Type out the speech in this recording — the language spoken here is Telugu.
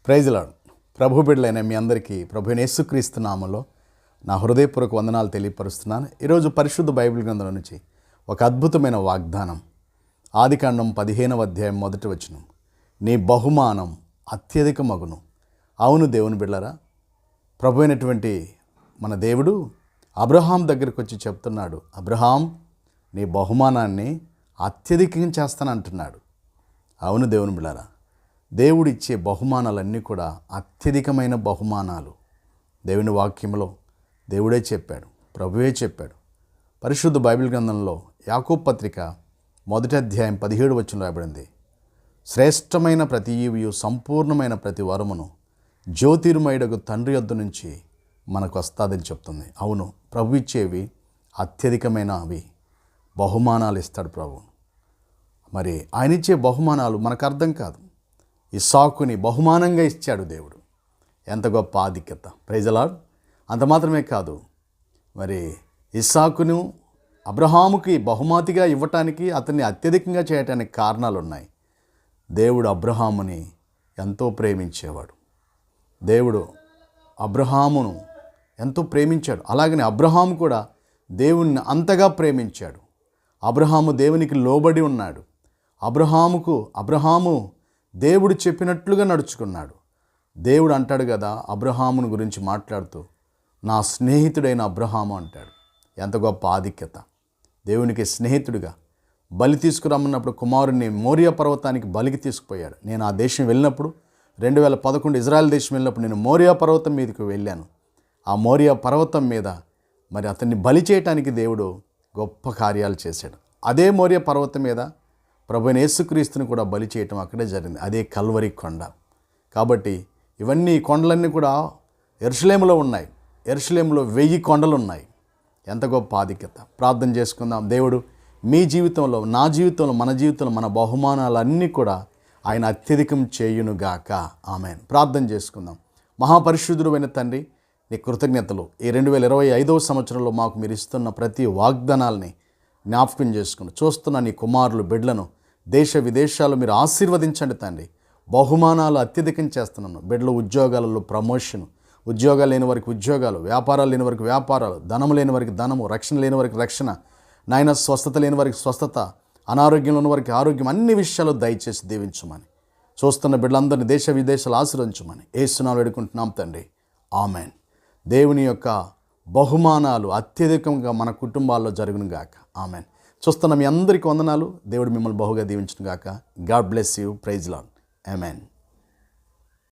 Praise lord. ప్రభు బిడ్డలైన మీ అందరికీ ప్రభువైన యేసుక్రీస్తు నామములో నా హృదయపూర్వక వందనాలు తెలియపరుస్తున్నాను. ఈరోజు పరిశుద్ధ బైబిల్ గ్రంథం నుంచి ఒక అద్భుతమైన వాగ్దానం. ఆదికాండం 15వ అధ్యాయం 1వ వచనం. నీ బహుమానం అత్యధిక మగును. అవును దేవుని బిడ్డలారా, ప్రభు అయినటువంటి మన దేవుడు అబ్రహాం దగ్గరికి వచ్చి చెప్తున్నాడు, అబ్రహాం నీ బహుమానాన్ని అత్యధికంగా చేస్తానంటున్నాడు. అవును దేవుని బిడ్డలారా, దేవుడిచ్చే బహుమానాలన్నీ కూడా అత్యధికమైన బహుమానాలు. దేవుని వాక్యంలో దేవుడే చెప్పాడు, ప్రభువే చెప్పాడు. పరిశుద్ధ బైబిల్ గ్రంథంలో యాకోబు పత్రిక 1వ అధ్యాయం 17వ వచనంలో రాయబడింది, శ్రేష్టమైన ప్రతి ఈవియు సంపూర్ణమైన ప్రతి వరమును జ్యోతిర్మయుడగు తండ్రి యొద్ద నుంచి మనకు వస్తాదని చెప్తుంది. అవును, ప్రభు ఇచ్చేవి అత్యధికమైనవి బహుమానాలు ఇస్తాడు ప్రభు. మరి ఆయన ఇచ్చే బహుమానాలు మనకు అర్థం కాదు. ఇస్సాకుని బహుమానంగా ఇచ్చాడు దేవుడు. ఎంత గొప్ప ఆధిక్యత! Praise the lord. అంత మాత్రమే కాదు, మరి ఇస్సాకును అబ్రహాముకి బహుమతిగా ఇవ్వటానికి, అతన్ని అత్యధికంగా చేయటానికి కారణాలు ఉన్నాయి. దేవుడు అబ్రహాముని ఎంతో ప్రేమించేవాడు. దేవుడు అబ్రహామును ఎంతో ప్రేమించాడు. అలాగనే అబ్రహాము కూడా దేవుణ్ణి అంతగా ప్రేమించాడు. అబ్రహాము దేవునికి లోబడి ఉన్నాడు. అబ్రహాము దేవుడు చెప్పినట్లుగా నడుచుకున్నాడు. దేవుడు అంటాడు కదా, అబ్రహాముని గురించి మాట్లాడుతూ, నా స్నేహితుడైన అబ్రహాము అంటాడు. ఎంత గొప్ప ఆధిక్యత! దేవునికి స్నేహితుడిగా బలి తీసుకురమ్మన్నప్పుడు కుమారుని మోరియా పర్వతానికి బలికి తీసుకుపోయాడు. నేను ఆ దేశం వెళ్ళినప్పుడు 2011 ఇజ్రాయెల్ దేశం వెళ్ళినప్పుడు నేను మోరియా పర్వతం మీదకి వెళ్ళాను. ఆ మోరియా పర్వతం మీద మరి అతన్ని బలి చేయటానికి దేవుడు గొప్ప కార్యాలు చేశాడు. అదే మోరియా పర్వతం మీద ప్రభువైన యేసుక్రీస్తుని కూడా బలి చేయటం అక్కడే జరిగింది. అదే కల్వరి కొండ. కాబట్టి ఇవన్నీ కొండలన్నీ కూడా యెరూషలేములో ఉన్నాయి. యెరూషలేములో 1000 కొండలు ఉన్నాయి. ఎంత గొప్ప ఆధిక్యత! ప్రార్థన చేసుకుందాం. దేవుడు మీ జీవితంలో, నా జీవితంలో, మన జీవితంలో మన బహుమానాలన్నీ కూడా ఆయన అత్యధికం చేయునుగాక. ఆమేన్. ప్రార్థన చేసుకుందాం. మహాపరిశుద్ధుడు అయిన తండ్రి, నీ కృతజ్ఞతలు. ఈ 2025వ సంవత్సరంలో మాకు మీరు ఇస్తున్న ప్రతి వాగ్దానాల్ని జ్ఞాపకం చేసుకుని చూస్తున్న నీ కుమారులు బిడ్డలను దేశ విదేశాలు మీరు ఆశీర్వదించండి తండ్రి. బహుమానాలు అత్యధికం చేస్తున్నాను. బిడ్డలు ఉద్యోగాలలో ప్రమోషన్, ఉద్యోగాలు లేని వారికి ఉద్యోగాలు, వ్యాపారాలు లేని వారికి వ్యాపారాలు, ధనము లేని వారికి ధనము, రక్షణ లేని వారికి రక్షణ, నాయన స్వస్థత లేని వారికి స్వస్థత, అనారోగ్యం లేని వారికి ఆరోగ్యం, అన్ని విషయాలు దయచేసి దీవించమని, చూస్తున్న బిడ్డలందరినీ దేశ విదేశాలు ఆశీర్వదించమని యేసునామములో వేడుకుంటున్నాం తండ్రి. ఆమెన్. దేవుని యొక్క బహుమానాలు అత్యధికంగా మన కుటుంబాల్లో జరుగును గాక. ఆమెన్. చూస్తున్న మీ అందరికీ వందనాలు. దేవుడు మిమ్మల్ని బహుగా దీవించును గాక. God bless you. Praise lord. Amen.